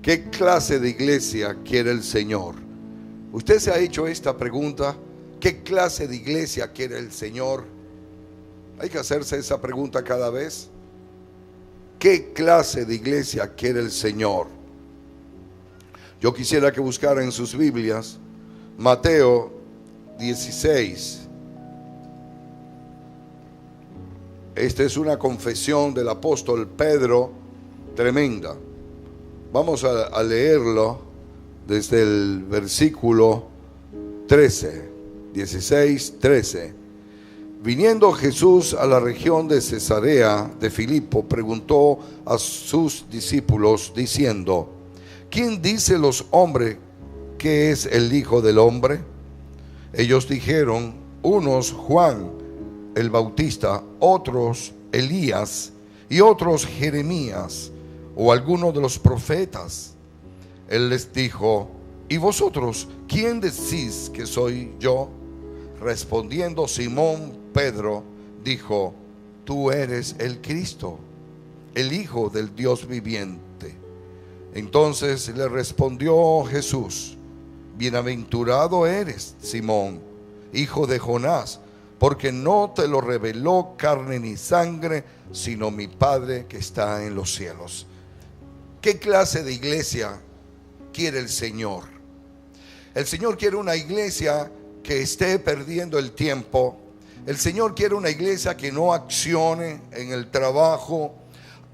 ¿Qué clase de iglesia quiere el Señor? ¿Usted se ha hecho esta pregunta? ¿Qué clase de iglesia quiere el Señor? Hay que hacerse esa pregunta cada vez. ¿Qué clase de iglesia quiere el Señor? Yo quisiera que buscara en sus Biblias Mateo 16. Esta es una confesión del apóstol Pedro tremenda. Vamos a leerlo desde el versículo 13, 16, 13. Viniendo Jesús a la región de Cesarea de Filipo, preguntó a sus discípulos diciendo: ¿quién dice los hombres que es el Hijo del Hombre? Ellos dijeron: unos Juan el Bautista, otros Elías y otros Jeremías o alguno de los profetas. Él les dijo: ¿y vosotros quién decís que soy yo? Respondiendo Simón Pedro dijo: tú eres el Cristo, el Hijo del Dios viviente. Entonces le respondió Jesús: bienaventurado eres, Simón, hijo de Jonás, porque no te lo reveló carne ni sangre, sino mi Padre que está en los cielos. ¿Qué clase de iglesia quiere el Señor? El Señor quiere una iglesia que esté perdiendo el tiempo. El Señor quiere una iglesia que no accione en el trabajo.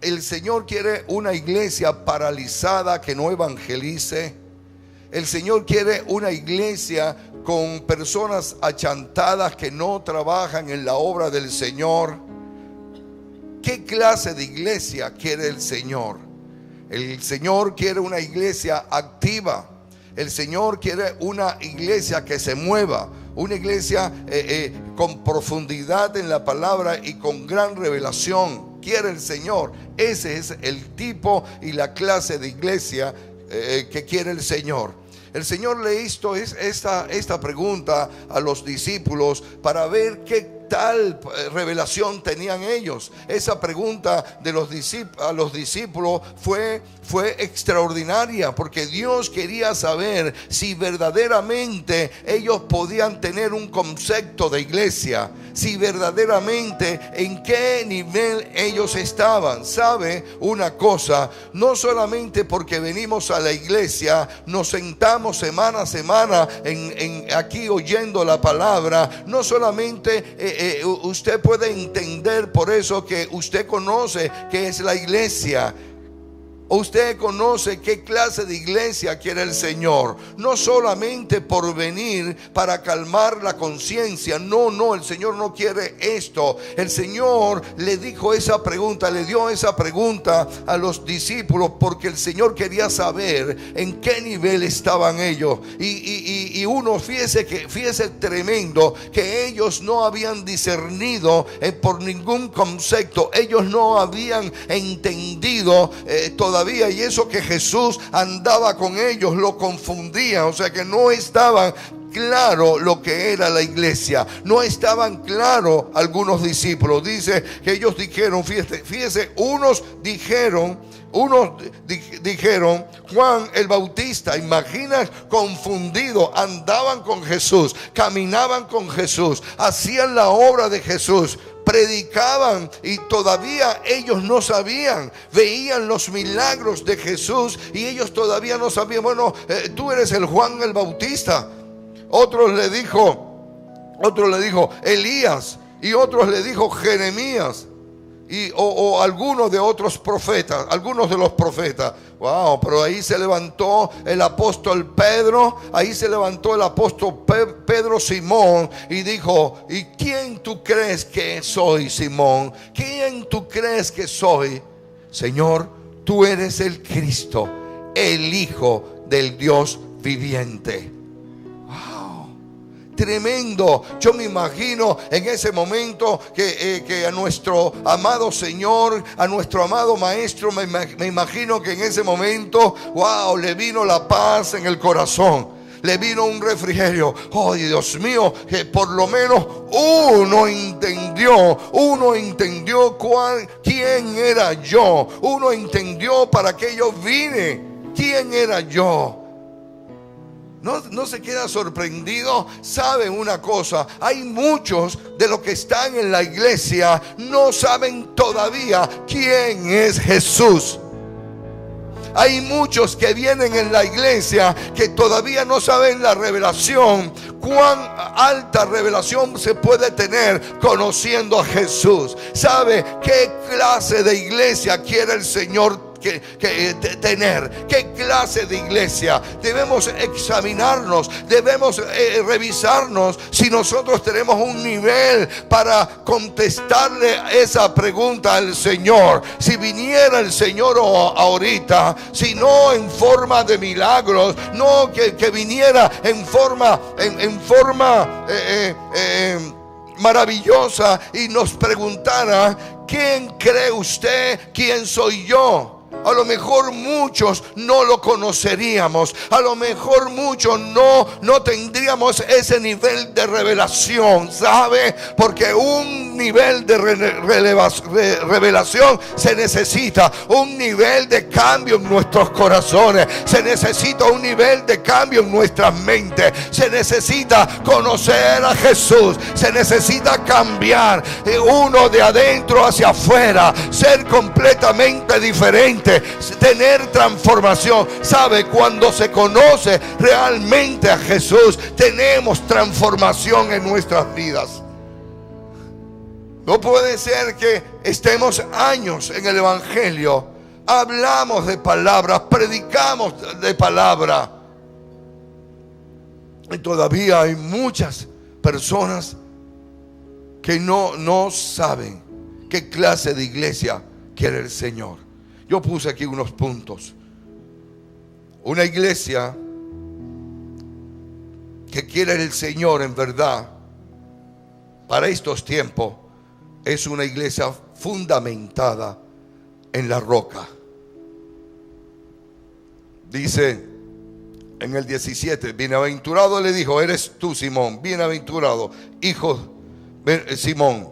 El Señor quiere una iglesia paralizada que no evangelice. El Señor quiere una iglesia con personas achantadas que no trabajan en la obra del Señor. ¿Qué clase de iglesia quiere el Señor? El Señor quiere una iglesia activa. El Señor quiere una iglesia que se mueva, una iglesia con profundidad en la palabra y con gran revelación. Quiere el Señor. Ese es el tipo y la clase de iglesia que quiere el Señor. El Señor le hizo esta pregunta a los discípulos para ver qué tal revelación tenían ellos. Esa pregunta a los discípulos fue extraordinaria, porque Dios quería saber si verdaderamente ellos podían tener un concepto de iglesia, si verdaderamente en qué nivel ellos estaban. ¿Sabe una cosa? No solamente porque venimos a la iglesia, nos sentamos semana a semana aquí oyendo la palabra, no solamente usted puede entender por eso que usted conoce qué es la iglesia. Usted conoce qué clase de iglesia quiere el Señor. No solamente por venir para calmar la conciencia. No, el Señor no quiere esto. El Señor le dijo esa pregunta, le dio esa pregunta a los discípulos porque el Señor quería saber en qué nivel estaban ellos. Y uno, fíjese tremendo, que ellos no habían discernido por ningún concepto. Ellos no habían entendido todavía. Y eso que Jesús andaba con ellos lo confundía. O sea que no estaban claro lo que era la iglesia. No estaban claros algunos discípulos. Dice que ellos dijeron, fíjese, unos dijeron Juan el Bautista. Imagina, confundido. Andaban con Jesús, caminaban con Jesús, hacían la obra de Jesús, predicaban y todavía ellos no sabían. Veían los milagros de Jesús y ellos todavía no sabían. Bueno, tú eres el Juan el Bautista. Otros le dijo Elías, y otros le dijo Jeremías, o algunos de otros profetas, algunos de los profetas. Wow, pero ahí se levantó el apóstol Pedro, ahí se levantó el apóstol Pedro Simón y dijo: ¿y quién tú crees que soy, Simón? ¿Quién tú crees que soy? Señor, tú eres el Cristo, el Hijo del Dios viviente. Tremendo. Yo me imagino en ese momento que a nuestro amado Señor, a nuestro amado Maestro, me imagino que en ese momento, wow, le vino la paz en el corazón, le vino un refrigerio. Oh, Dios mío, que por lo menos uno entendió quién era yo. Uno entendió para qué yo vine. ¿Quién era yo? No se queda sorprendido. ¿Saben una cosa? Hay muchos de los que están en la iglesia no saben todavía quién es Jesús. Hay muchos que vienen en la iglesia que todavía no saben la revelación. Cuán alta revelación se puede tener conociendo a Jesús. ¿Sabe qué clase de iglesia quiere el Señor tener? ¿Qué clase de iglesia? Debemos examinarnos, debemos revisarnos si nosotros tenemos un nivel para contestarle esa pregunta al Señor. Si viniera el Señor ahorita, si no en forma de milagros, no que viniera en forma maravillosa y nos preguntara: ¿quién cree usted? ¿Quién soy yo? A lo mejor muchos no lo conoceríamos. A lo mejor muchos no tendríamos ese nivel de revelación, ¿sabe? Porque un nivel de revelación se necesita. Un nivel de cambio en nuestros corazones. Se necesita un nivel de cambio en nuestras mentes. Se necesita conocer a Jesús. Se necesita cambiar uno de adentro hacia afuera. Ser completamente diferente. Tener transformación. ¿Sabe? Cuando se conoce realmente a Jesús, tenemos transformación en nuestras vidas. No puede ser que estemos años en el evangelio, hablamos de palabras, predicamos de palabra, y todavía hay muchas personas que no saben qué clase de iglesia quiere el Señor. Yo puse aquí unos puntos. Una iglesia que quiere el Señor en verdad para estos tiempos es una iglesia fundamentada en la roca. Dice en el 17: bienaventurado, le dijo, eres tú, Simón, bienaventurado, hijo Simón,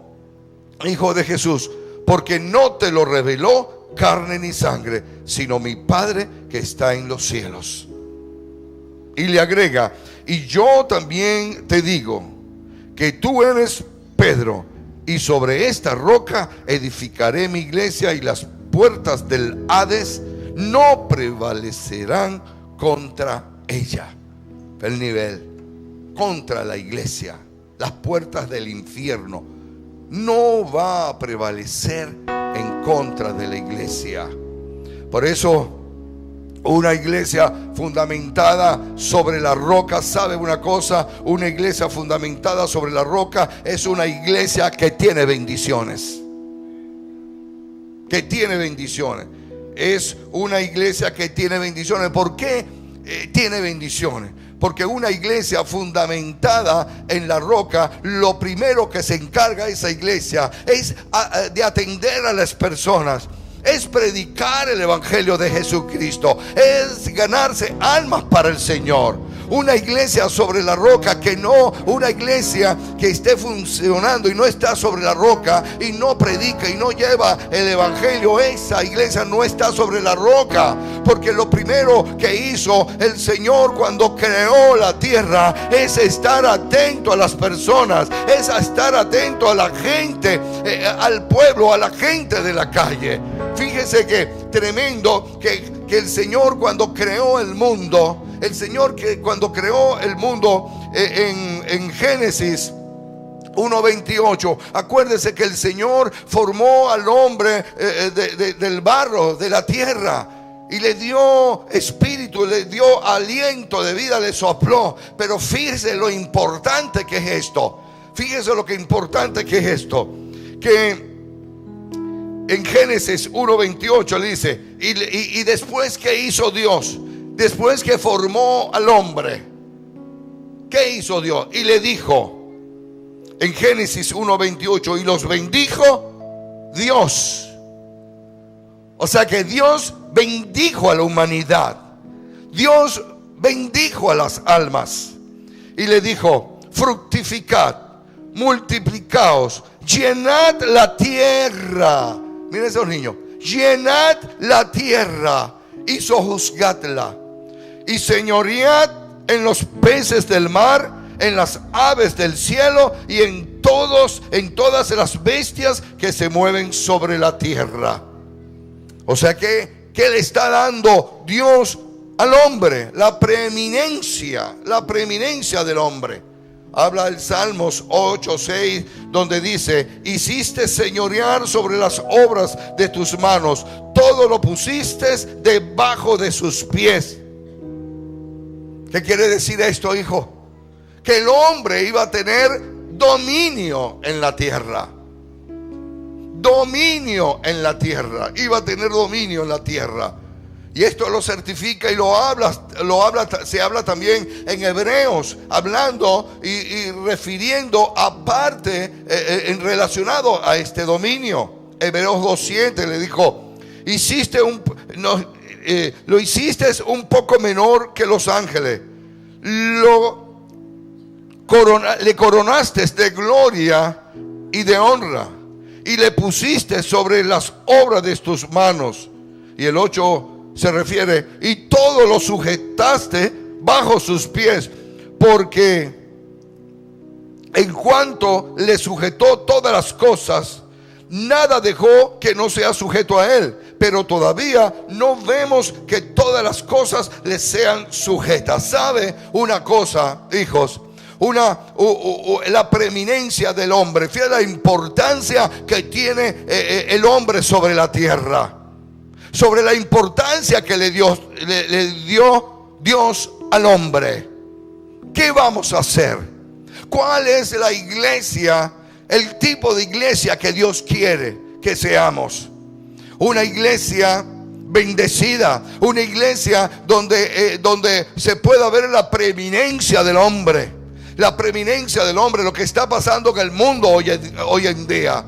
hijo de Jesús, porque no te lo reveló carne ni sangre, sino mi Padre que está en los cielos. Y le agrega: y yo también te digo que tú eres Pedro, y sobre esta roca edificaré mi iglesia, y las puertas del Hades no prevalecerán contra ella. El nivel contra la iglesia, las puertas del infierno no va a prevalecer en contra de la iglesia. Por eso, una iglesia fundamentada sobre la roca, ¿sabe una cosa? Una iglesia fundamentada sobre la roca es una iglesia que tiene bendiciones. Que tiene bendiciones. Es una iglesia que tiene bendiciones. ¿Por qué tiene bendiciones? Porque una iglesia fundamentada en la roca, lo primero que se encarga esa iglesia es de atender a las personas, es predicar el evangelio de Jesucristo, es ganarse almas para el Señor. Una iglesia sobre la roca una iglesia que esté funcionando y no está sobre la roca y no predica y no lleva el evangelio, esa iglesia no está sobre la roca. Porque lo primero que hizo el Señor cuando creó la tierra es estar atento a las personas, es estar atento a la gente, al pueblo, a la gente de la calle. Fíjese que tremendo que el Señor cuando creó el mundo, en Génesis 1:28, acuérdese que el Señor formó al hombre del barro, de la tierra, y le dio espíritu, le dio aliento de vida, le sopló. Pero fíjese lo importante que es esto. Fíjese lo que importante que es esto. Que en Génesis 1:28 le dice: y después que hizo Dios, después que formó al hombre, ¿qué hizo Dios? Y le dijo, en Génesis 1:28, y los bendijo Dios. O sea que Dios bendijo a la humanidad. Dios bendijo a las almas. Y le dijo: fructificad, multiplicaos, llenad la tierra. Miren esos niños. Llenad la tierra y sojuzgadla, y señoread en los peces del mar, en las aves del cielo y en todas las bestias que se mueven sobre la tierra. O sea que, ¿qué le está dando Dios al hombre? La preeminencia del hombre. Habla el Salmos 8:6, donde dice: hiciste señorear sobre las obras de tus manos, todo lo pusiste debajo de sus pies. ¿Qué quiere decir esto, hijo? Que el hombre iba a tener dominio en la tierra. Dominio en la tierra. Iba a tener dominio en la tierra. Y esto lo certifica y se habla también en Hebreos, hablando y refiriendo aparte en relacionado a este dominio. Hebreos 2:7 le dijo: lo hiciste un poco menor que los ángeles, le coronaste de gloria y de honra, y le pusiste sobre las obras de tus manos. Y el 8 se refiere: y todo lo sujetaste bajo sus pies, porque en cuanto le sujetó todas las cosas, nada dejó que no sea sujeto a él. Pero todavía no vemos que todas las cosas le sean sujetas. ¿Sabe una cosa, hijos? La preeminencia del hombre. Fíjate la importancia que tiene el hombre sobre la tierra, sobre la importancia que le dio Dios al hombre. ¿Qué vamos a hacer? ¿Cuál es la iglesia, el tipo de iglesia que Dios quiere que seamos? Una iglesia bendecida, una iglesia donde se pueda ver la preeminencia del hombre. La preeminencia del hombre, lo que está pasando en el mundo hoy en día.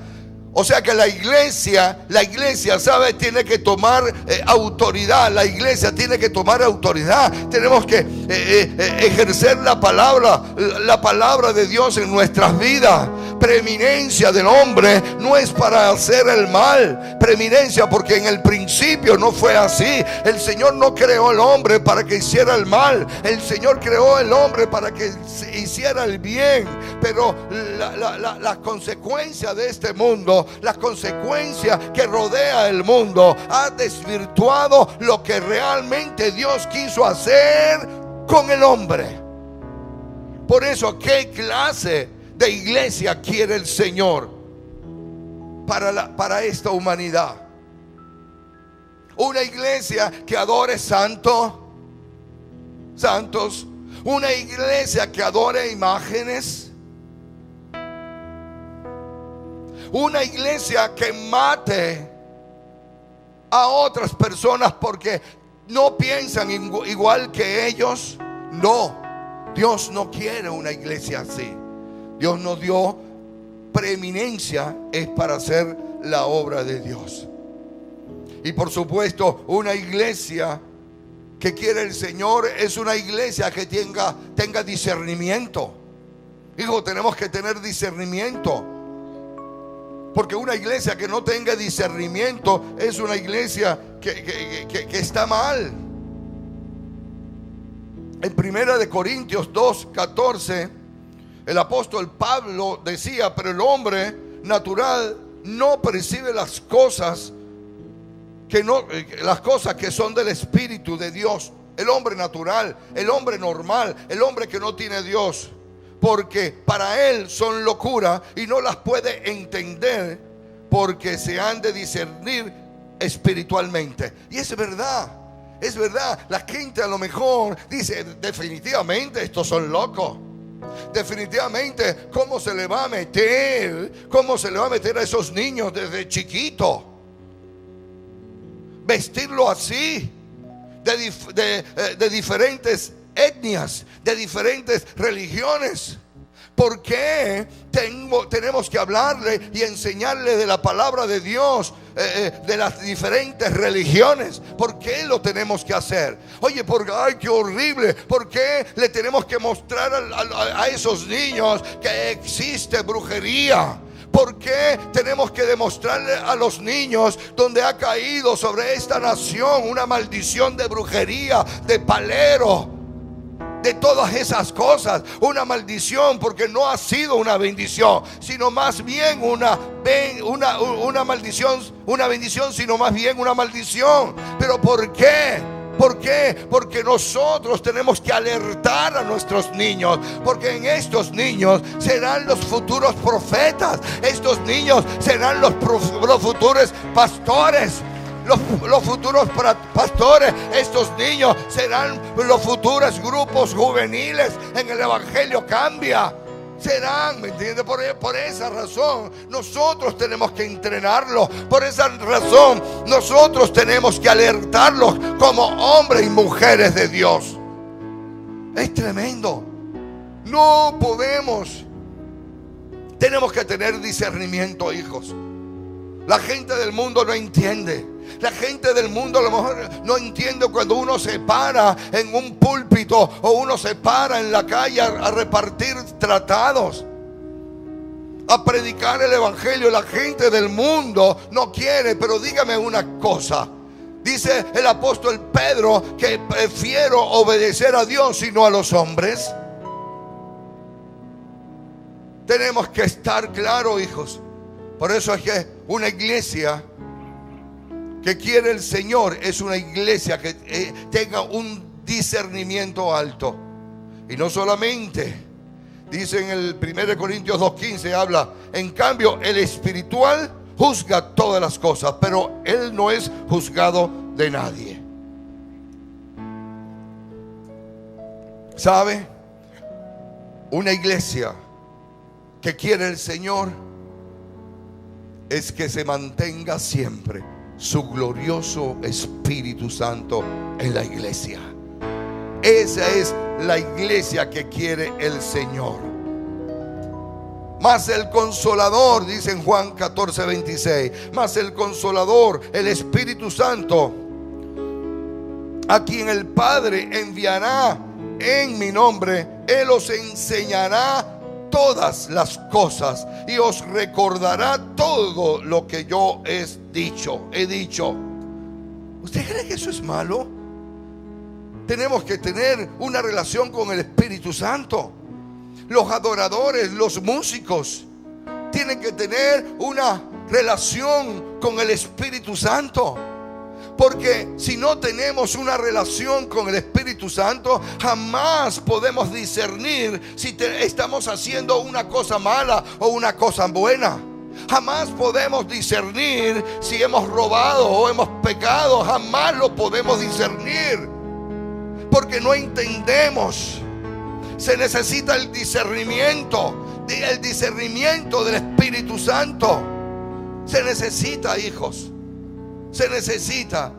O sea que la iglesia, ¿sabe? Tiene que tomar autoridad. La iglesia tiene que tomar autoridad. Tenemos que ejercer la palabra de Dios en nuestras vidas. Preeminencia del hombre no es para hacer el mal. Preeminencia porque en el principio no fue así. El Señor no creó al hombre para que hiciera el mal. El Señor creó al hombre para que hiciera el bien. Pero la consecuencia de este mundo, la consecuencia que rodea el mundo, ha desvirtuado lo que realmente Dios quiso hacer con el hombre. Por eso, ¿qué clase de iglesia quiere el Señor para esta humanidad? Una iglesia que adore santos, una iglesia que adore imágenes, una iglesia que mate a otras personas porque no piensan igual que ellos. No, Dios no quiere una iglesia así. Dios nos dio preeminencia, es para hacer la obra de Dios. Y por supuesto, una iglesia que quiere el Señor es una iglesia que tenga discernimiento. Hijo, tenemos que tener discernimiento. Porque una iglesia que no tenga discernimiento es una iglesia que está mal. En 1 Corintios 2:14, el apóstol Pablo decía: pero el hombre natural no percibe las cosas que son del Espíritu de Dios. El hombre natural, el hombre normal, el hombre que no tiene Dios, porque para él son locura y no las puede entender, porque se han de discernir espiritualmente. Y es verdad. Es verdad, la gente a lo mejor dice: definitivamente estos son locos. Definitivamente, ¿cómo se le va a meter a esos niños desde chiquito? Vestirlo así, de diferentes etnias, de diferentes religiones. ¿Por qué tenemos que hablarle y enseñarle de la palabra de Dios, de las diferentes religiones? ¿Por qué lo tenemos que hacer? Oye, porque ay, qué horrible. ¿Por qué le tenemos que mostrar a esos niños que existe brujería? ¿Por qué tenemos que demostrarle a los niños donde ha caído sobre esta nación una maldición de brujería, de palero, de todas esas cosas? Una maldición, porque no ha sido una bendición, sino más bien una maldición, una bendición, sino más bien una maldición. ¿Pero por qué? ¿Por qué? Porque nosotros tenemos que alertar a nuestros niños, porque en estos niños serán los futuros profetas. Estos niños serán los futuros pastores. Los futuros pastores. Estos niños serán los futuros grupos juveniles en el Evangelio Cambia. Serán, ¿me entiendes? Por esa razón nosotros tenemos que entrenarlos. Por esa razón nosotros tenemos que alertarlos como hombres y mujeres de Dios. Es tremendo. No podemos. Tenemos que tener discernimiento, hijos. La gente del mundo no entiende. La gente del mundo a lo mejor no entiende cuando uno se para en un púlpito o uno se para en la calle a repartir tratados, a predicar el evangelio. La gente del mundo no quiere. Pero dígame una cosa. Dice el apóstol Pedro que prefiero obedecer a Dios y no a los hombres. Tenemos que estar claros, hijos. Por eso es que una iglesia que quiere el Señor es una iglesia que tenga un discernimiento alto. Y no solamente, dice en el 1 Corintios 2:15, habla, en cambio el espiritual juzga todas las cosas, pero él no es juzgado de nadie. ¿Sabe? Una iglesia que quiere el Señor es que se mantenga siempre su glorioso Espíritu Santo en la iglesia. Esa es la iglesia que quiere el Señor. Mas el Consolador, dice en Juan 14:26, mas el Consolador, el Espíritu Santo, a quien el Padre enviará en mi nombre, Él os enseñará todas las cosas y os recordará todo lo que yo he dicho. ¿Usted cree que eso es malo? Tenemos que tener una relación con el Espíritu Santo. Los adoradores, los músicos tienen que tener una relación con el Espíritu Santo. Porque si no tenemos una relación con el Espíritu Santo, jamás podemos discernir si estamos haciendo una cosa mala o una cosa buena. Jamás podemos discernir si hemos robado o hemos pecado. Jamás lo podemos discernir, porque no entendemos. Se necesita el discernimiento del Espíritu Santo. Se necesita, hijos. Se necesita.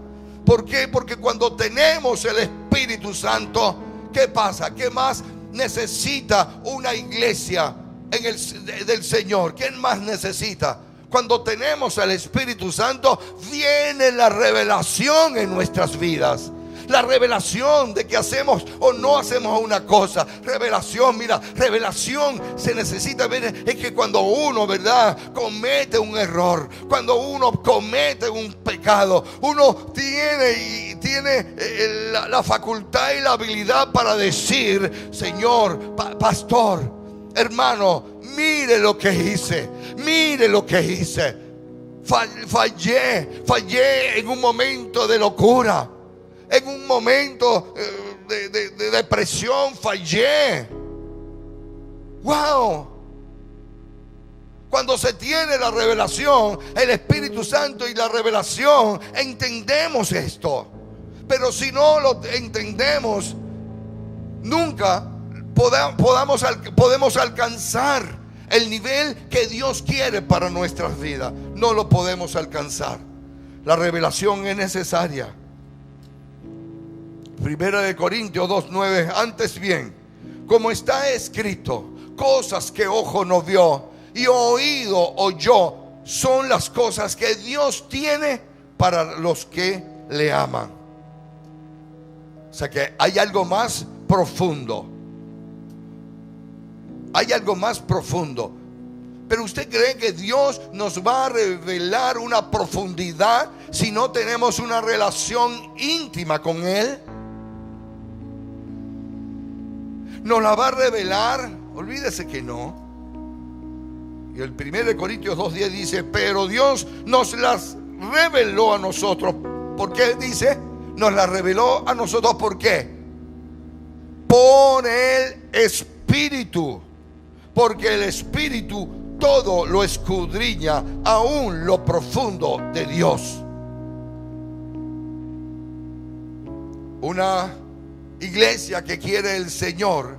¿Por qué? Porque cuando tenemos el Espíritu Santo, ¿qué pasa? ¿Qué más necesita una iglesia del Señor? ¿Quién más necesita? Cuando tenemos el Espíritu Santo, viene la revelación en nuestras vidas. La revelación de que hacemos o no hacemos una cosa. Revelación, mira, revelación se necesita ver. Es que cuando uno, ¿verdad?, comete un error, cuando uno comete un pecado, uno tiene la facultad y la habilidad para decir: Señor, pastor, hermano, mire lo que hice. Mire lo que hice. Fallé en un momento de locura. En un momento de depresión fallé. Wow. Cuando se tiene la revelación, el Espíritu Santo y la revelación, entendemos esto. Pero si no lo entendemos, nunca podemos alcanzar el nivel que Dios quiere para nuestras vidas. No lo podemos alcanzar. La revelación es necesaria. 1 Corintios 2:9, antes bien, como está escrito, cosas que ojo no vio y oído oyó son las cosas que Dios tiene para los que le aman. O sea que hay algo más profundo. Hay algo más profundo. Pero ¿usted cree que Dios nos va a revelar una profundidad si no tenemos una relación íntima con Él? ¿Nos la va a revelar? Olvídese que no. Y el 1 Corintios 2:10 dice: pero Dios nos las reveló a nosotros. ¿Por qué dice? Nos las reveló a nosotros. ¿Por qué? Por el Espíritu. Porque el Espíritu todo lo escudriña, aún lo profundo de Dios. Una iglesia que quiere el Señor,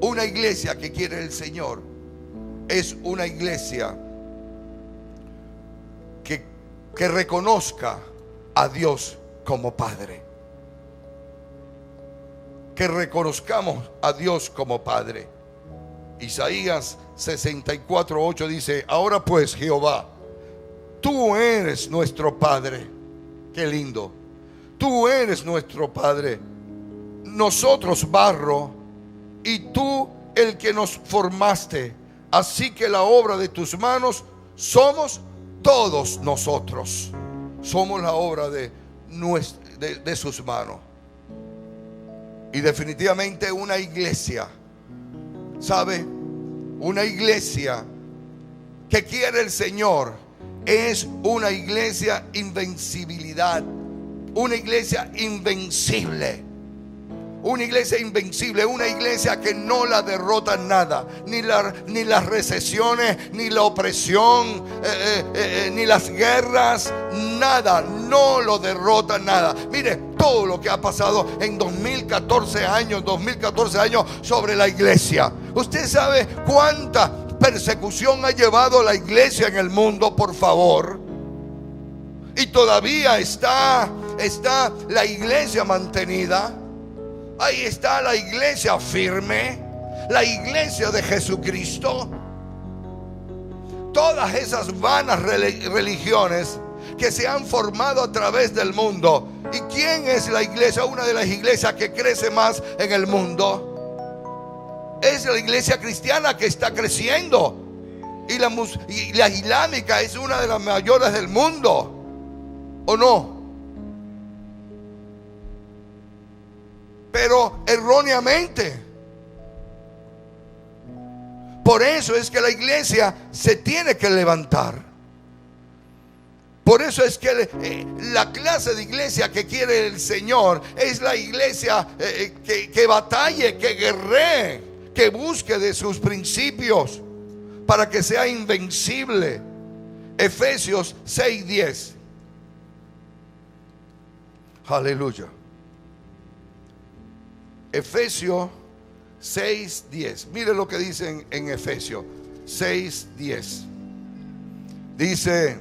una iglesia que quiere el Señor, es una iglesia que reconozca a Dios como Padre. Que reconozcamos a Dios como Padre. Isaías 64:8 dice: ahora pues, Jehová, tú eres nuestro Padre. Qué lindo. Tú eres nuestro Padre, nosotros barro, y tú el que nos formaste. Así que la obra de tus manos somos todos nosotros. Somos la obra de sus manos. Y definitivamente una iglesia, ¿sabe? Una iglesia que quiere el Señor es una iglesia invencibilidad. Una iglesia invencible. Una iglesia invencible, una iglesia que no la derrota nada, ni las recesiones, ni la opresión, ni las guerras, nada, no lo derrota nada. Mire, todo lo que ha pasado en 2014 años sobre la iglesia. ¿Usted sabe cuánta persecución ha llevado la iglesia en el mundo, por favor? Y todavía está la iglesia mantenida. Ahí está la iglesia firme, la iglesia de Jesucristo. Todas esas vanas religiones que se han formado a través del mundo. ¿Y quién es la iglesia? Una de las iglesias que crece más en el mundo es la iglesia cristiana, que está creciendo. Y la islámica es una de las mayores del mundo, ¿o no? Pero erróneamente. Por eso es que la iglesia se tiene que levantar. Por eso es que la clase de iglesia que quiere el Señor es la iglesia que batalle, que guerree, que busque de sus principios para que sea invencible. Efesios 6:10. Aleluya. Efesios 6:10. Mire lo que dice en Efesios 6:10. Dice: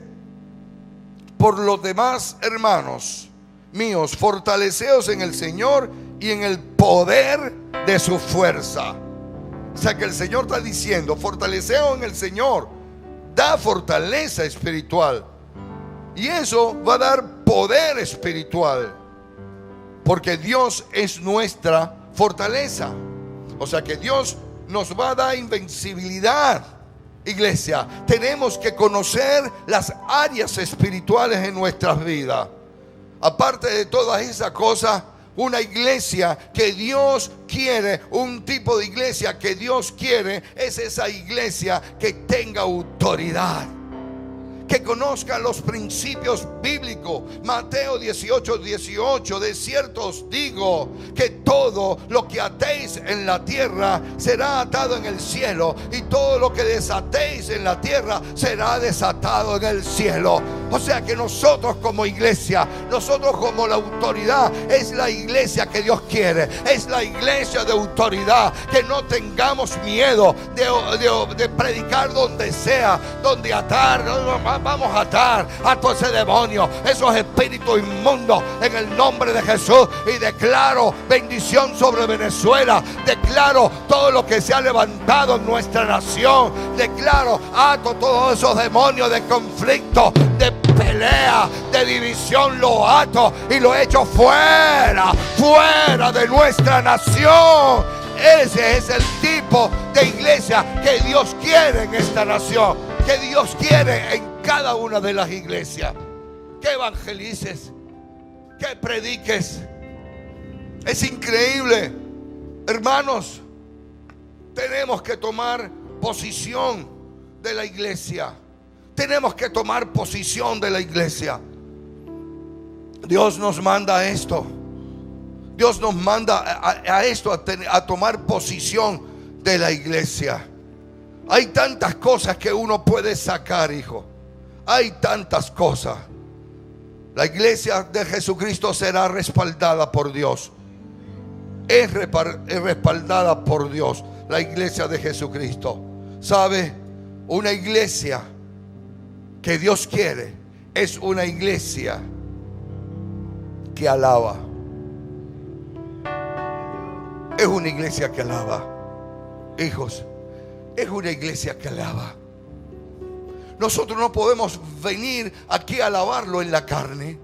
por los demás, hermanos míos, fortaleceos en el Señor y en el poder de su fuerza. O sea que el Señor está diciendo: fortaleceos en el Señor. Da fortaleza espiritual. Y eso va a dar poder espiritual. Porque Dios es nuestra fortaleza. O sea que Dios nos va a dar invencibilidad. Iglesia, tenemos que conocer las áreas espirituales en nuestras vidas. Aparte de todas esas cosas, una iglesia que Dios quiere, un tipo de iglesia que Dios quiere, es esa iglesia que tenga autoridad, que conozca los principios bíblicos. Mateo 18:18: de cierto os digo que todo lo que atéis en la tierra será atado en el cielo, y todo lo que desatéis en la tierra será desatado en el cielo. O sea que nosotros como iglesia, nosotros como la autoridad, es la iglesia que Dios quiere, es la iglesia de autoridad. Que no tengamos miedo de predicar donde sea, donde atar. Vamos a atar a todo ese demonio, esos espíritus inmundos, en el nombre de Jesús. Y declaro bendición sobre Venezuela. Declaro todo lo que se ha levantado en nuestra nación. Declaro, ato todos esos demonios de conflicto, de pelea, de división. Lo ato y lo echo fuera de nuestra nación. Ese es el tipo de iglesia que Dios quiere en esta nación, que Dios quiere en cada una de las iglesias. Que evangelices, que prediques. Es increíble, hermanos. Tenemos que tomar posición de la iglesia. Tenemos que tomar posición de la iglesia. Dios nos manda a esto. Dios nos manda a esto, a tomar posición de la iglesia. Hay tantas cosas que uno puede sacar, hijo. Hay tantas cosas. La iglesia de Jesucristo será respaldada por Dios. Es respaldada por Dios, la iglesia de Jesucristo. ¿Sabe? Una iglesia que Dios quiere es una iglesia que alaba. Es una iglesia que alaba. Hijos, es una iglesia que alaba. Nosotros no podemos venir aquí a alabarlo en la carne.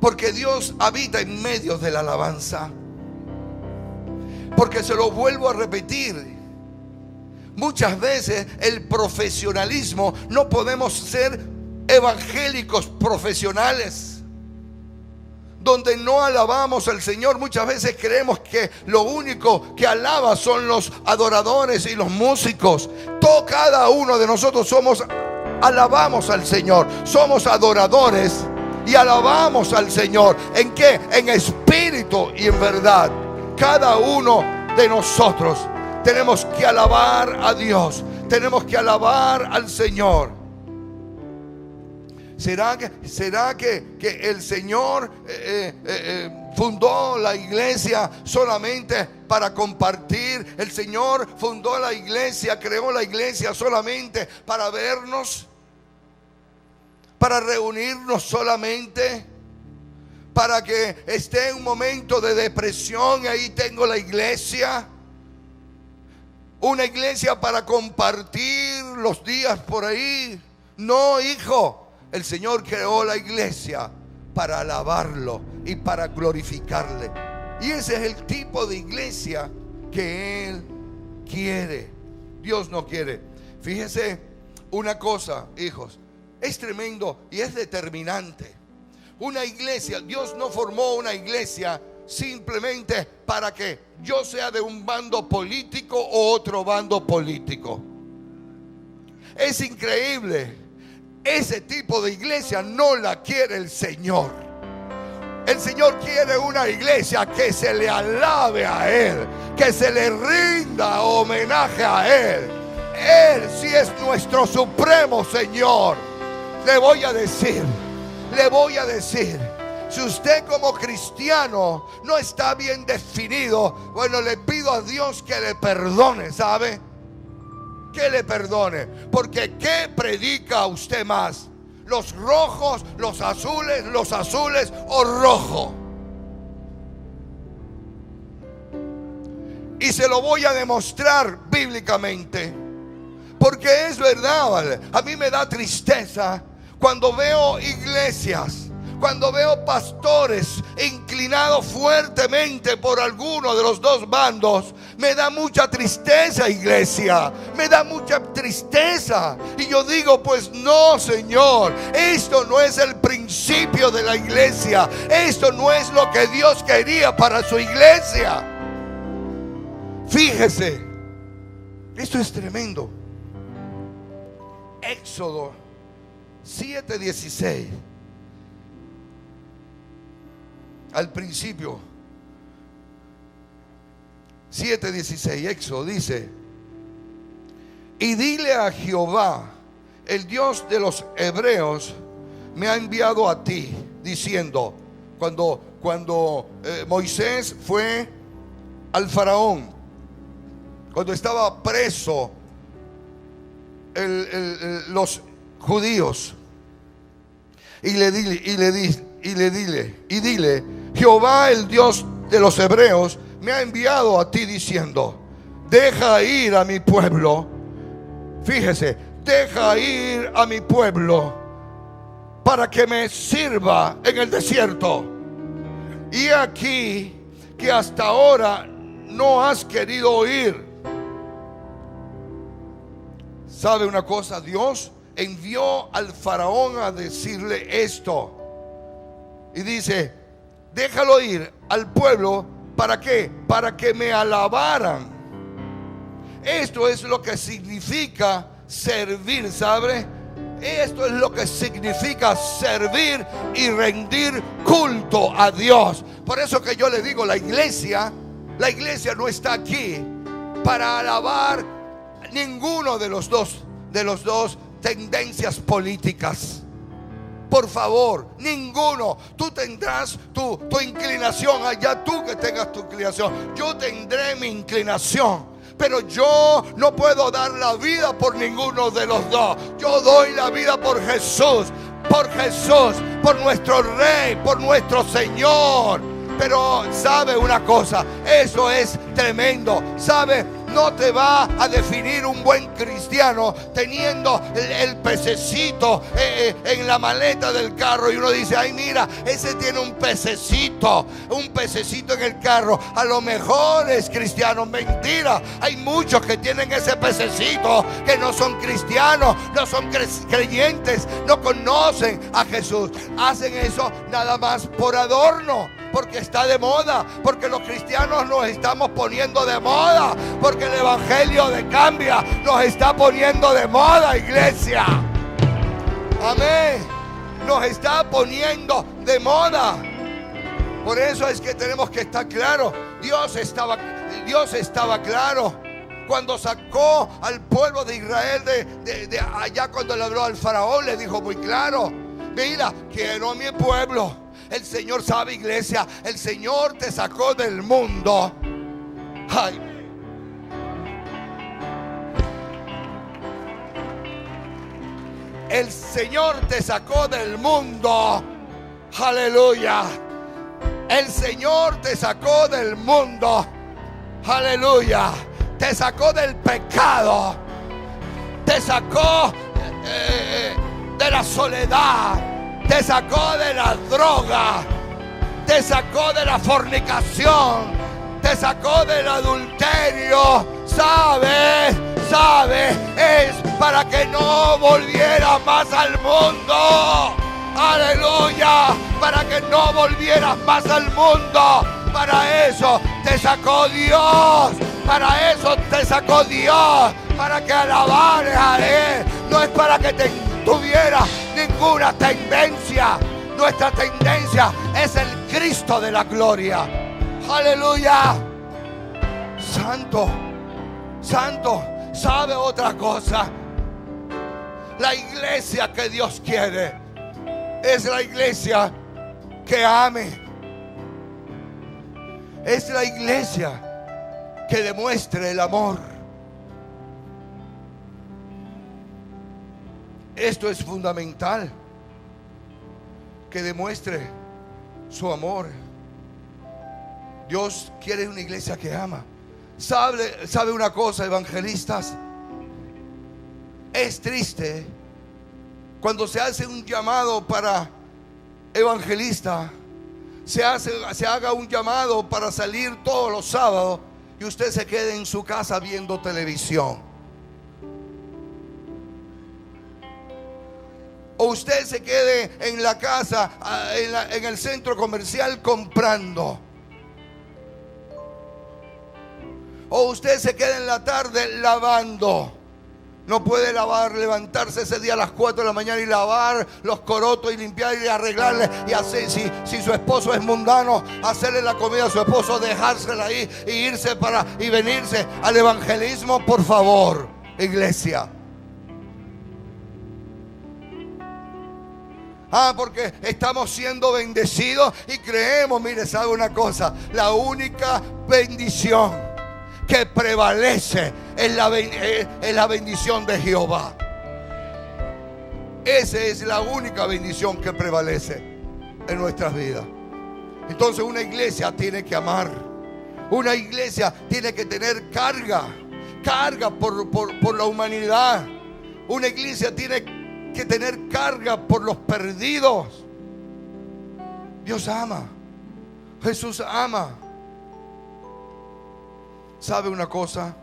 Porque Dios habita en medio de la alabanza. Porque se lo vuelvo a repetir, muchas veces el profesionalismo, no podemos ser evangélicos profesionales donde no alabamos al Señor. Muchas veces creemos que lo único que alaba son los adoradores y los músicos. Cada uno de nosotros alabamos al Señor, somos adoradores y alabamos al Señor. ¿En qué? En espíritu y en verdad. Cada uno de nosotros tenemos que alabar a Dios, tenemos que alabar al Señor. ¿Será que el Señor fundó la iglesia solamente para compartir? ¿El Señor fundó la iglesia, creó la iglesia solamente para vernos? ¿Para reunirnos solamente? ¿Para que esté en un momento de depresión y ahí tengo la iglesia? ¿Una iglesia para compartir los días por ahí? No, hijo. El Señor creó la iglesia para alabarlo y para glorificarle. Y ese es el tipo de iglesia que Él quiere. Dios no quiere. Fíjese una cosa, hijos. Es tremendo y es determinante. Una iglesia, Dios no formó una iglesia simplemente para que yo sea de un bando político o otro bando político. Es increíble. Ese tipo de iglesia no la quiere el Señor. El Señor quiere una iglesia que se le alabe a Él, que se le rinda homenaje a Él. Él sí es nuestro supremo Señor. Le voy a decir, si usted como cristiano no está bien definido, bueno, le pido a Dios que le perdone, ¿sabe? Que le perdone. Porque ¿qué predica usted más? ¿Los rojos, los azules o rojo? Y se lo voy a demostrar bíblicamente. Porque es verdad, ¿vale? A mí me da tristeza cuando veo iglesias, cuando veo pastores inclinados fuertemente por alguno de los dos bandos. Me da mucha tristeza, iglesia. Me da mucha tristeza. Y yo digo, pues no, Señor, esto no es el principio de la iglesia. Esto no es lo que Dios quería para su iglesia. Fíjese, esto es tremendo. Éxodo 7:16. Al principio 7:16, Éxodo dice: y dile a Jehová, el Dios de los hebreos, me ha enviado a ti, diciendo, cuando Moisés fue al faraón, cuando estaba preso los judíos, y dile, Jehová, el Dios de los hebreos, me ha enviado a ti diciendo, deja ir a mi pueblo. Fíjese, deja ir a mi pueblo para que me sirva en el desierto. Y aquí que hasta ahora no has querido oír. ¿Sabe una cosa? Dios envió al faraón a decirle esto. Y dice: déjalo ir al pueblo. ¿Para qué? Para que me alabaran. Esto es lo que significa servir, ¿sabe? Esto es lo que significa servir y rendir culto a Dios. Por eso que yo le digo, la iglesia no está aquí para alabar ninguno de los dos tendencias políticas. Por favor, ninguno. Tú tendrás tu inclinación. Allá tú que tengas tu inclinación. Yo tendré mi inclinación. Pero yo no puedo dar la vida por ninguno de los dos. Yo doy la vida por Jesús. Por Jesús, por nuestro Rey, por nuestro Señor. Pero sabe una cosa, eso es tremendo. Sabe, no te va a definir un buen cristiano teniendo el pececito en la maleta del carro. Y uno dice: ay, mira, ese tiene un pececito en el carro. A lo mejor es cristiano. Mentira. Hay muchos que tienen ese pececito que no son cristianos, no son creyentes, no conocen a Jesús. Hacen eso nada más por adorno, porque está de moda, porque los cristianos nos estamos poniendo de moda, porque el evangelio de cambia nos está poniendo de moda, iglesia. Amén. Nos está poniendo de moda. Por eso es que tenemos que estar claros. Dios estaba claro cuando sacó al pueblo de Israel de allá. Cuando le habló al faraón, le dijo muy claro: mira, quiero a mi pueblo. El Señor sabe, iglesia, el Señor te sacó del mundo. Ay. El Señor te sacó del mundo. Aleluya. El Señor te sacó del mundo. Aleluya. Te sacó del pecado. Te sacó de la soledad. Te sacó de la droga. Te sacó de la fornicación. Te sacó del adulterio. ¿Sabe? Es para que no volvieras más al mundo. Aleluya. Para que no volvieras más al mundo. Para eso te sacó Dios. Para eso te sacó Dios. Para que alabares a Él. No es para que tuviera ninguna tendencia. Nuestra tendencia es el Cristo de la gloria. Aleluya. Santo. ¿Sabe otra cosa? La iglesia que Dios quiere es la iglesia que ame. Es la iglesia que demuestre el amor. Esto es fundamental, que demuestre su amor. Dios quiere una iglesia que ama. ¿Sabe una cosa, evangelistas? Es triste cuando se hace un llamado para evangelista, se haga un llamado para salir todos los sábados y usted se quede en su casa viendo televisión. O usted se quede en la casa, en el centro comercial comprando. O usted se queda en la tarde lavando. No puede levantarse ese día a las 4 de la mañana y lavar los corotos y limpiar y arreglarle y hacer, si su esposo es mundano, hacerle la comida a su esposo, dejársela ahí y venirse al evangelismo, por favor, iglesia. Porque estamos siendo bendecidos y creemos. Mire, ¿sabe una cosa? La única bendición que prevalece es la bendición de Jehová. Esa es la única bendición que prevalece en nuestras vidas. Entonces una iglesia tiene que amar. Una iglesia tiene que tener carga por la humanidad. Una iglesia tiene que tener carga por los perdidos. Dios ama. Jesús ama. ¿Sabe una cosa?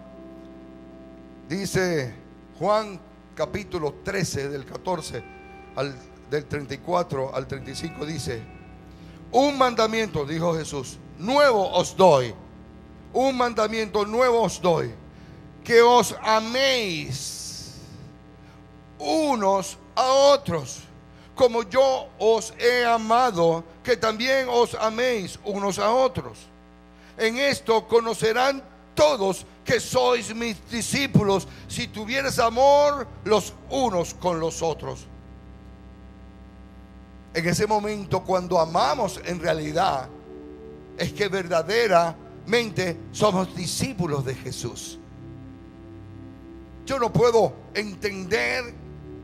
Dice Juan capítulo 13 del 14 del 34 al 35, dice: un mandamiento, dijo Jesús, nuevo os doy. Un mandamiento nuevo os doy, que os améis unos a otros, como yo os he amado, que también os améis unos a otros. En esto conocerán todos que sois mis discípulos, si tuvieres amor los unos con los otros. En ese momento, cuando amamos, en realidad es que verdaderamente somos discípulos de Jesús. Yo no puedo entender,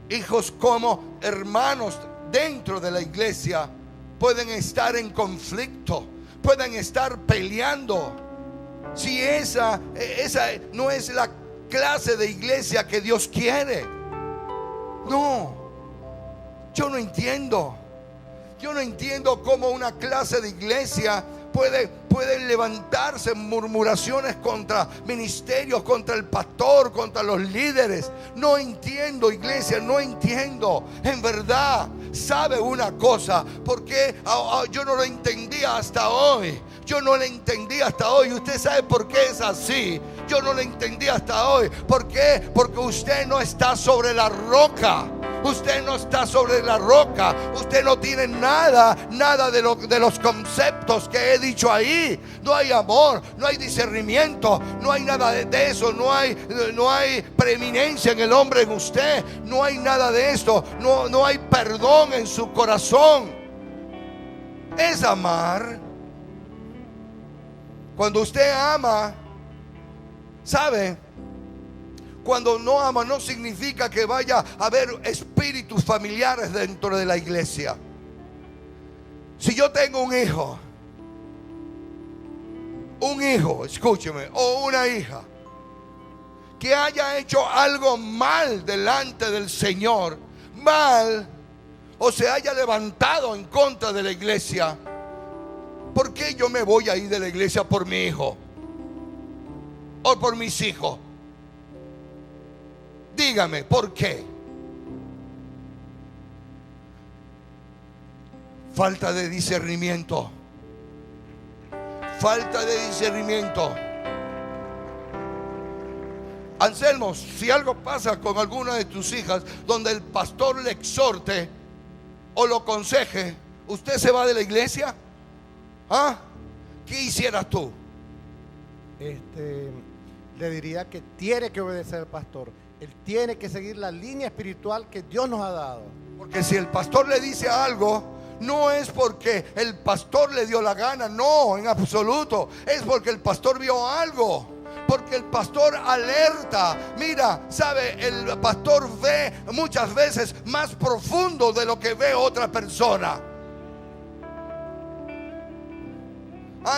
hijos, cómo hermanos dentro de la iglesia pueden estar en conflicto, pueden estar peleando, si esa no es la clase de iglesia que Dios quiere. No, yo no entiendo cómo una clase de iglesia pueden levantarse murmuraciones contra ministerios, contra el pastor, contra los líderes. No entiendo, iglesia, no entiendo. En verdad, sabe una cosa, porque yo no lo entendía hasta hoy. Yo no lo entendí hasta hoy. Usted sabe por qué es así. Yo no lo entendí hasta hoy. ¿Por qué? Porque usted no está sobre la roca. Usted no está sobre la roca. Usted no tiene nada de los conceptos que he dicho ahí. No hay amor, no hay discernimiento, no hay nada de eso. No hay preeminencia en el hombre, en usted. No hay nada de esto. No hay perdón en su corazón. Es amar. Cuando usted ama, ¿sabe? Cuando no ama, no significa que vaya a haber espíritus familiares dentro de la iglesia. Si yo tengo un hijo, escúcheme, o una hija que haya hecho algo mal delante del Señor, mal, o se haya levantado en contra de la iglesia, ¿por qué yo me voy a ir de la iglesia por mi hijo o por mis hijos? Dígame, ¿por qué? Falta de discernimiento. Falta de discernimiento. Anselmo, si algo pasa con alguna de tus hijas donde el pastor le exhorte o lo aconseje, ¿usted se va de la iglesia? ¿Ah? ¿Qué hicieras tú? Le diría que tiene que obedecer al pastor. Él tiene que seguir la línea espiritual que Dios nos ha dado. Porque si el pastor le dice algo, no es porque el pastor le dio la gana, no, en absoluto. Es porque el pastor vio algo. Porque el pastor alerta. Mira, sabe, el pastor ve muchas veces más profundo de lo que ve otra persona.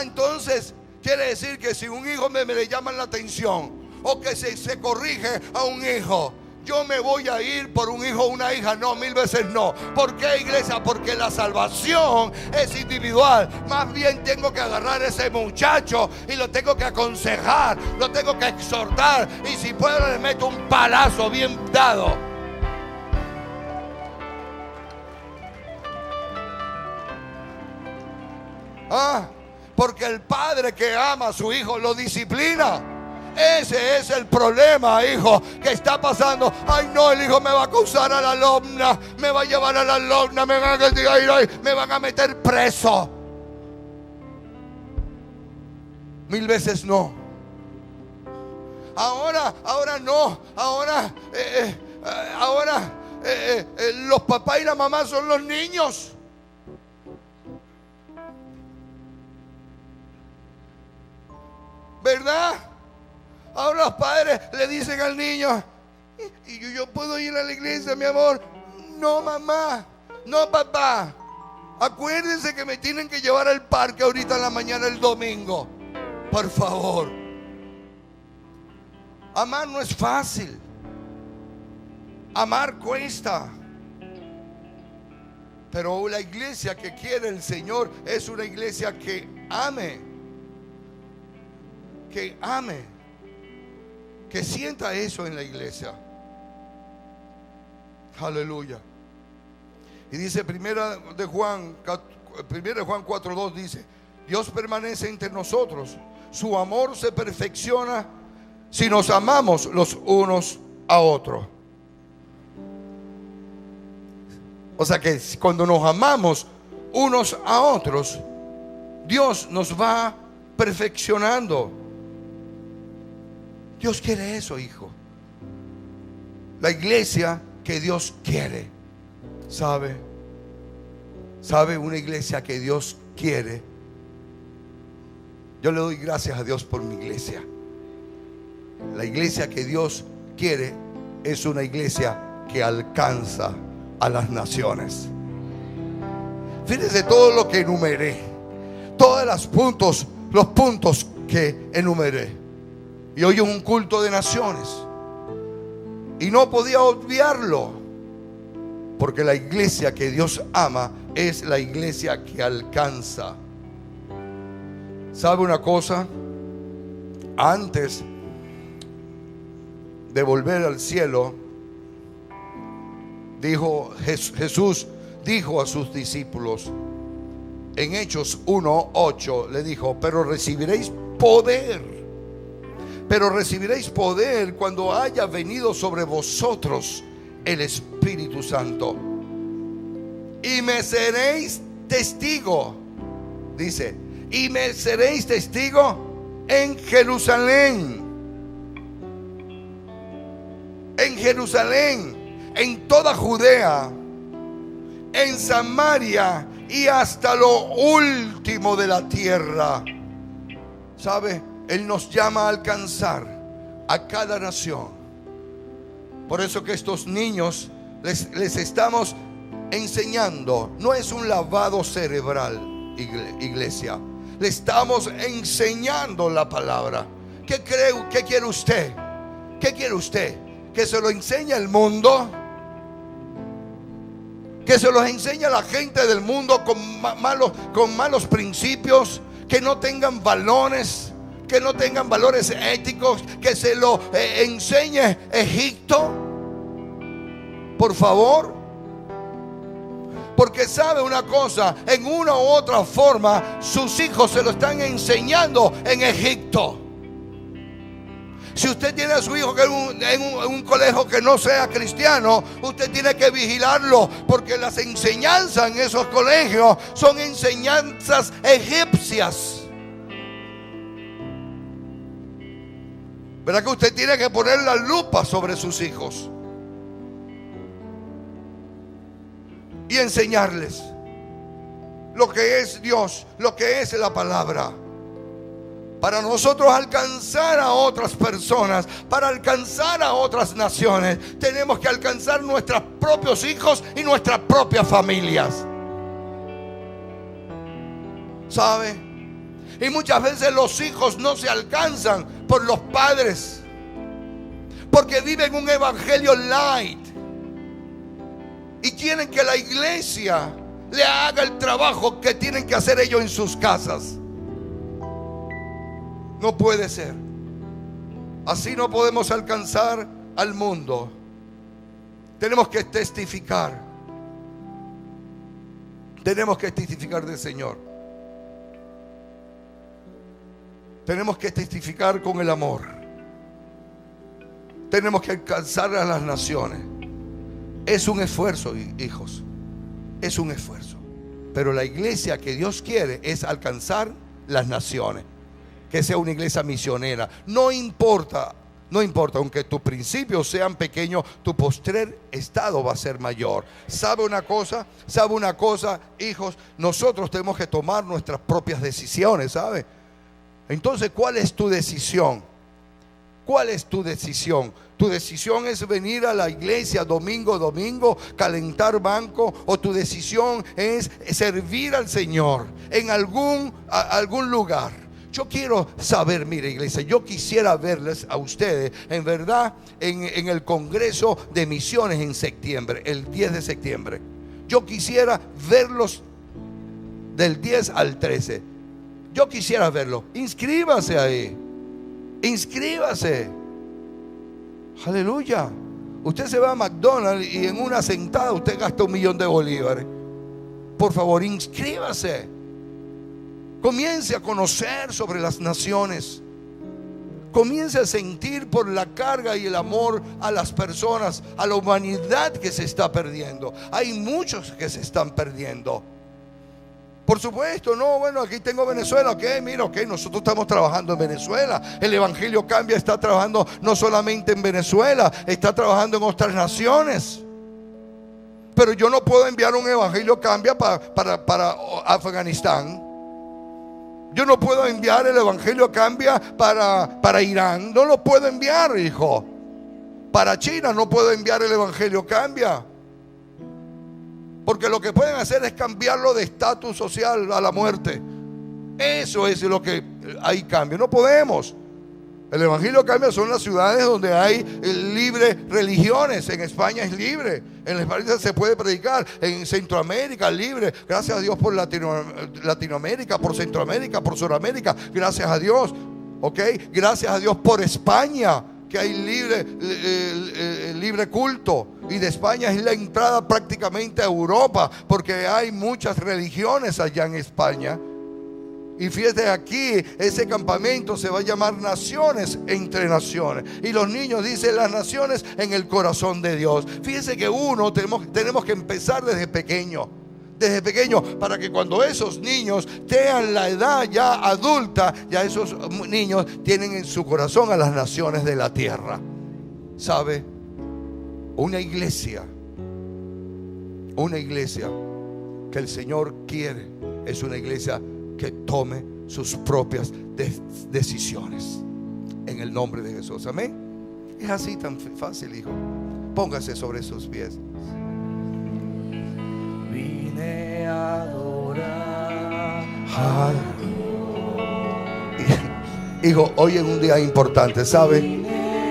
Entonces quiere decir que si un hijo me le llama la atención, o que se corrige a un hijo, yo me voy a ir por un hijo o una hija. No, 1000 veces no. ¿Por qué, iglesia? Porque la salvación es individual. Más bien tengo que agarrar a ese muchacho y lo tengo que aconsejar, lo tengo que exhortar, y si puedo le meto un palazo bien dado. Porque el padre que ama a su hijo lo disciplina. Ese es el problema, hijo, que está pasando. Ay, no, el hijo me va a acusar a la lomna, me va a llevar a la lomna, me van a meter preso. 1000 veces no. Ahora no. Ahora los papás y la mamá son los niños. ¿Verdad? Ahora los padres le dicen al niño: ¿y yo puedo ir a la iglesia, mi amor? No, mamá. No, papá. Acuérdense que me tienen que llevar al parque ahorita en la mañana el domingo. Por favor. Amar no es fácil. Amar cuesta. Pero la iglesia que quiere el Señor es una iglesia que ame, que sienta eso en la iglesia. Aleluya. Y dice primera de Juan 4:2, dice: Dios permanece entre nosotros, su amor se perfecciona si nos amamos los unos a otros. O sea que cuando nos amamos unos a otros, Dios nos va perfeccionando. Dios quiere eso, hijo. La iglesia que Dios quiere. ¿Sabe? Una iglesia que Dios quiere. Yo le doy gracias a Dios por mi iglesia. La iglesia que Dios quiere es una iglesia que alcanza a las naciones. Fíjense todo lo que enumeré, todos los puntos que enumeré. Y hoy es un culto de naciones, y no podía obviarlo, porque la iglesia que Dios ama es la iglesia que alcanza. ¿Sabe una cosa? Antes de volver al cielo, Jesús dijo a sus discípulos en Hechos 1:8, le dijo: pero recibiréis poder cuando haya venido sobre vosotros el Espíritu Santo, y me seréis testigo, dice, y me seréis testigo en Jerusalén, en toda Judea, en Samaria y hasta lo último de la tierra. ¿Sabe? Él nos llama a alcanzar a cada nación. Por eso que estos niños les estamos enseñando. No es un lavado cerebral, iglesia. Le estamos enseñando la palabra. ¿Qué quiere usted? ¿Qué quiere usted? ¿Que se lo enseñe el mundo? ¿Que se los enseñe a la gente del mundo con malos principios? Que no tengan valores, que no tengan valores éticos. Que se lo enseñe Egipto, por favor. Porque sabe una cosa, en una u otra forma sus hijos se lo están enseñando en Egipto. Si usted tiene a su hijo en un colegio que no sea cristiano, usted tiene que vigilarlo, porque las enseñanzas en esos colegios son enseñanzas egipcias. ¿Verdad que usted tiene que poner la lupa sobre sus hijos y enseñarles lo que es Dios, lo que es la palabra? Para nosotros alcanzar a otras personas, para alcanzar a otras naciones, tenemos que alcanzar nuestros propios hijos y nuestras propias familias. ¿Sabe? Y muchas veces los hijos no se alcanzan por los padres, porque viven un evangelio light y quieren que la iglesia le haga el trabajo que tienen que hacer ellos en sus casas. No puede ser. Así no podemos alcanzar al mundo. Tenemos que testificar. Tenemos que testificar del Señor. Tenemos que testificar con el amor. Tenemos que alcanzar a las naciones. Es un esfuerzo, hijos. Es un esfuerzo. Pero la iglesia que Dios quiere es alcanzar las naciones. Que sea una iglesia misionera. No importa, aunque tus principios sean pequeños, tu postrer estado va a ser mayor. ¿Sabe una cosa, hijos? Nosotros tenemos que tomar nuestras propias decisiones, ¿sabe? Entonces, ¿cuál es tu decisión? ¿Cuál es tu decisión? ¿Tu decisión es venir a la iglesia domingo, calentar banco? ¿O tu decisión es servir al Señor en algún lugar? Yo quiero saber, mire, iglesia, yo quisiera verles a ustedes, en verdad, en el Congreso de Misiones en septiembre, el 10 de septiembre. Yo quisiera verlos del 10 al 13. Yo quisiera verlo. Inscríbase ahí. Inscríbase. Aleluya. Usted se va a McDonald's y en una sentada usted gasta 1 millón de bolívares. Por favor, inscríbase. Comience a conocer sobre las naciones. Comience a sentir por la carga y el amor a las personas, a la humanidad que se está perdiendo. Hay muchos que se están perdiendo. Por supuesto, no, bueno, aquí tengo Venezuela, ok, mira, ok, nosotros estamos trabajando en Venezuela. El Evangelio Cambia está trabajando no solamente en Venezuela, está trabajando en otras naciones. Pero yo no puedo enviar un Evangelio Cambia para Afganistán. Yo no puedo enviar el Evangelio Cambia para Irán. No lo puedo enviar, hijo. Para China no puedo enviar el Evangelio Cambia. Porque lo que pueden hacer es cambiarlo de estatus social a la muerte. Eso es lo que hay cambio. No podemos. El Evangelio Cambia son las ciudades donde hay libre religiones. En España es libre. En España se puede predicar. En Centroamérica libre. Gracias a Dios por Latinoamérica, por Centroamérica, por Sudamérica. Gracias a Dios. ¿Ok? Gracias a Dios por España, que hay libre culto. Y de España es la entrada prácticamente a Europa, porque hay muchas religiones allá en España. Y fíjate, aquí ese campamento se va a llamar Naciones entre Naciones. Y los niños dicen las naciones en el corazón de Dios. Fíjese que tenemos que empezar desde pequeño. Desde pequeño, para que cuando esos niños tengan la edad ya adulta, ya esos niños tienen en su corazón a las naciones de la tierra. ¿Sabe? Una iglesia que el Señor quiere es una iglesia que tome sus propias decisiones en el nombre de Jesús. Amén. Es así tan fácil, hijo. Póngase sobre sus pies. Vine a adorar. Hijo, hoy es un día importante, ¿sabe?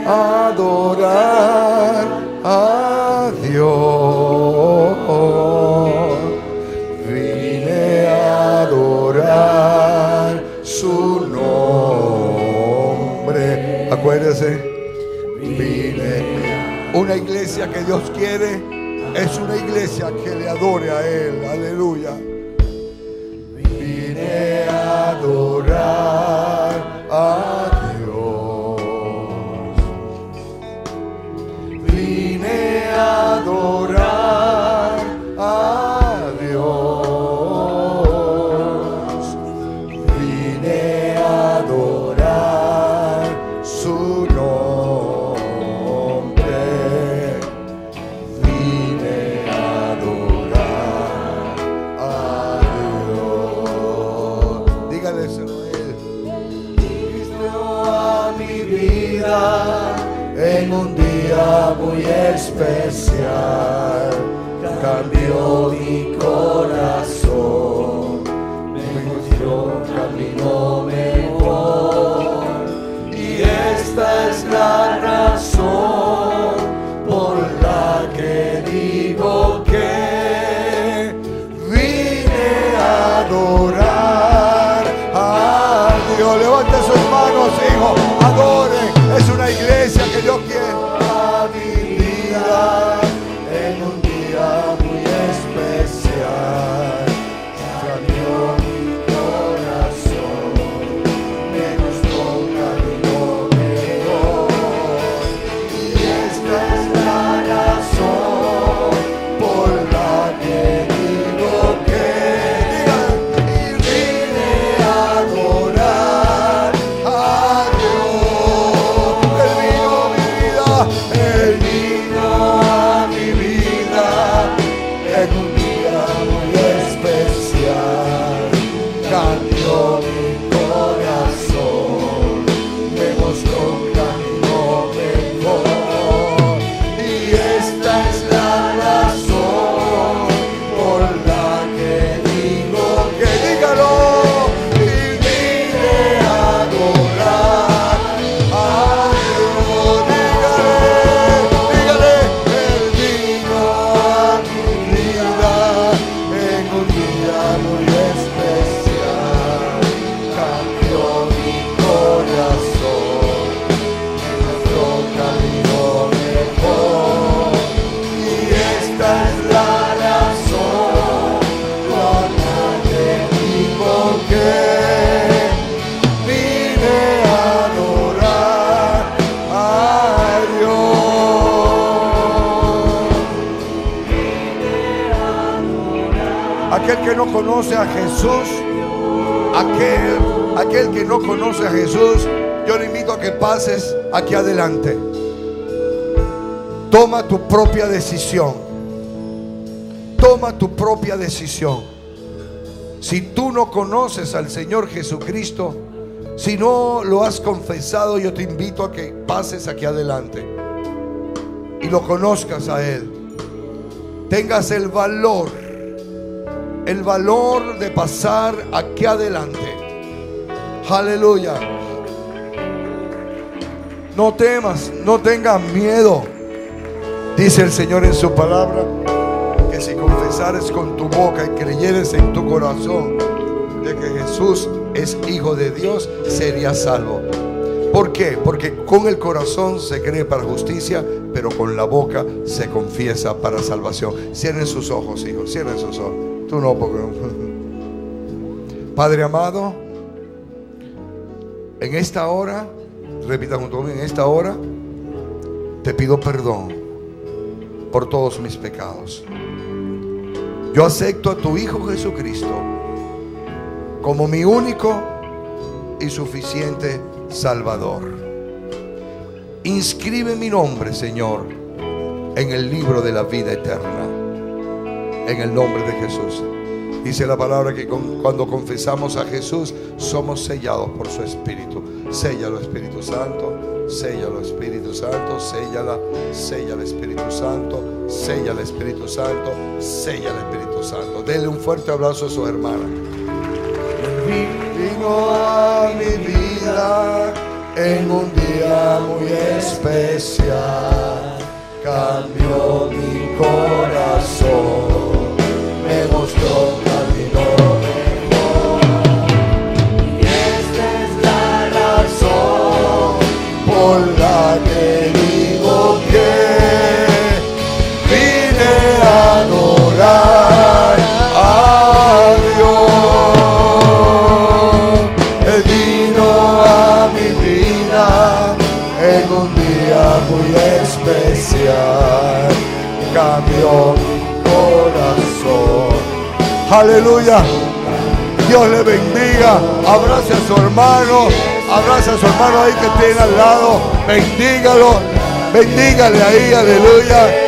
Adorar a Dios. Vine a adorar su nombre. Acuérdese, vine. Una iglesia que Dios quiere es una iglesia que le adore a Él. Aleluya. Vine a adorar a Dios. Vine a adorar a Dios. Vine a adorar su nombre. Vine a adorar a Dios. Dígaleselo a Él. Cristo a mi vida en un día muy especial. Cambió mi corazón, me mostró un camino mejor. Y esta es la razón por la que digo que vine a adorar a Dios. Levante sus manos, hijo, adore. Es una iglesia que Dios quiere a mi vida en un día muy especial. Cambió mi corazón, me gustó un camino mejor. muy especial, cambió mi corazón, nuestro camino mejor. Y esta es la razón, gloria de ti, porque vine a adorar a Dios. Aquel que no conoce a Jesús, aquel que no conoce a Jesús, yo le invito a que pases aquí adelante. Toma tu propia decisión. Toma tu propia decisión. Si tú no conoces al Señor Jesucristo, si no lo has confesado, yo te invito a que pases aquí adelante y lo conozcas a Él. Tengas el valor de pasar aquí adelante. Aleluya. No temas, no tengas miedo. Dice el Señor en su palabra que si confesares con tu boca y creyeres en tu corazón de que Jesús es Hijo de Dios, serías salvo. ¿Por qué? Porque con el corazón se cree para justicia, pero con la boca se confiesa para salvación. Cierren sus ojos, hijos, cierren sus ojos. Tú no, porque no. Padre amado, en esta hora, repita junto conmigo, en esta hora te pido perdón por todos mis pecados. Yo acepto a tu Hijo Jesucristo como mi único y suficiente Salvador. Inscribe mi nombre, Señor, en el libro de la vida eterna, en el nombre de Jesús. Dice la palabra que cuando confesamos a Jesús somos sellados por su Espíritu. Séllalo, Espíritu Santo. Séllalo, Espíritu Santo. Séllala, séllala, Espíritu Santo. Séllala, Espíritu Santo. Séllala, Espíritu Santo. Denle un fuerte abrazo a su hermana. Vino a mi vida en un día muy especial. Cambió mi corazón, me mostró un camino mejor. Y esta es la razón por la que digo que vine a adorar a Dios. Él vino a mi vida en un día muy especial, cambió mi corazón. Aleluya. Dios le bendiga. Abrace a su hermano. Abrace a su hermano ahí que tiene al lado. Bendígalo. Bendígale ahí. Aleluya.